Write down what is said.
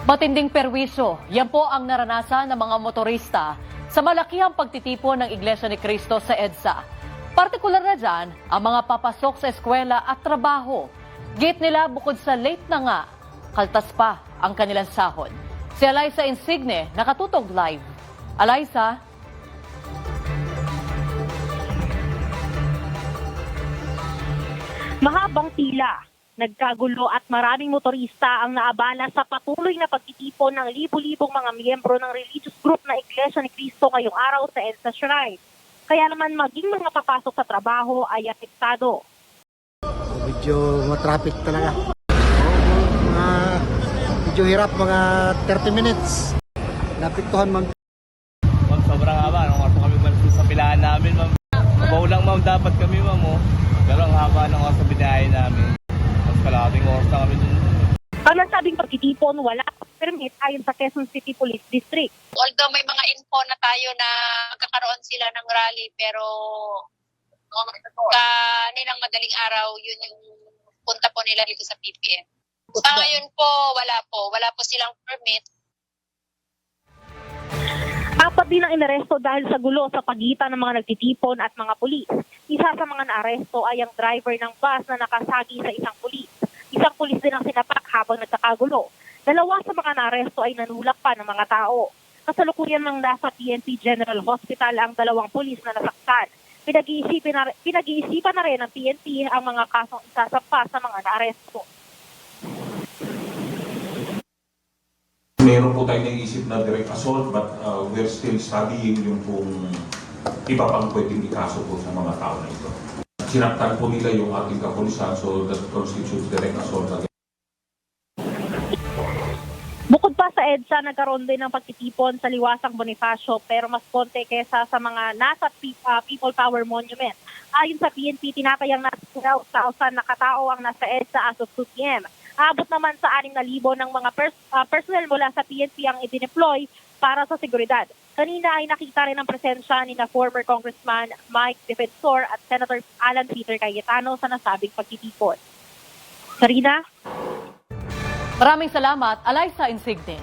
Matinding perwisyo, yan po ang naranasan ng mga motorista sa malakihang pagtitipon ng Iglesia ni Cristo sa EDSA. Partikular na dyan, ang mga papasok sa eskwela at trabaho. Gate nila bukod sa late na nga, kaltas pa ang kanilang sahod. Si Eliza Insigne, nakatutog live. Eliza? Mahabang pila, nagkagulo at maraming motorista ang naabala sa patuloy na pagtitipon ng libu-libong mga miyembro ng religious group na Iglesia ni Cristo ngayong araw sa EDSA Shrine. Kaya naman maging mga papasok sa trabaho ay apektado. Medyo matraffic talaga. Medyo hirap, mga 30 minutes. Napiktuhan man. Ma'am, sobrang haba. Nung oras kami balik sa pilahan namin, ma'am. Mabaw lang, ma'am, dapat kami, ma'am. Oh. Pero ang haba ng oras sa binahe namin. Mas kalating oras na kami dun. Ang nasabing pagtitipon, wala permit ayon sa Quezon City Police District. Although may mga info na tayo na magkakaroon sila ng rally, pero kanilang madaling araw, yun yung punta po nila dito sa PPM. Sa ngayon po, wala po silang permit. Apat din ang inaresto dahil sa gulo sa pagitan ng mga nagtitipon at mga pulis. Isa sa mga naaresto ay ang driver ng bus na nakasagi sa isang pulis. Isang pulis din ang sinapak habang nagkakagulo. Dalawa sa mga naaresto ay nanulak pa ng mga tao. Kasalukuyan lang nasa PNP General Hospital ang dalawang pulis na nasaktan. Pinag-iisipan na rin ng PNP ang mga kasong isasampa sa mga naaresto. Meron po tayo naisip na direct assault but we're still studying yung kung iba pang pwedeng ikaso po sa mga tao na ito. Sinaktan po nila yung ating kapulisan, so that constitutes direct assault against. Bukod pa sa EDSA, nagkaroon din ng pagtitipon sa Liwasang Bonifacio pero mas konti kesa sa mga nasa People Power Monument. Ayon sa PNP, tinatayang nasa 12,000 na katao ang nasa EDSA as of 2 p.m. Abot naman sa 6,000 ng mga personnel mula sa PNP ang idineploy para sa seguridad. Kanina ay nakita rin ang presensya ni na former Congressman Mike Defensor at Senator Alan Peter Cayetano sa nasabing pagtitipon. Sarina? Maraming salamat, Eliza Insigne.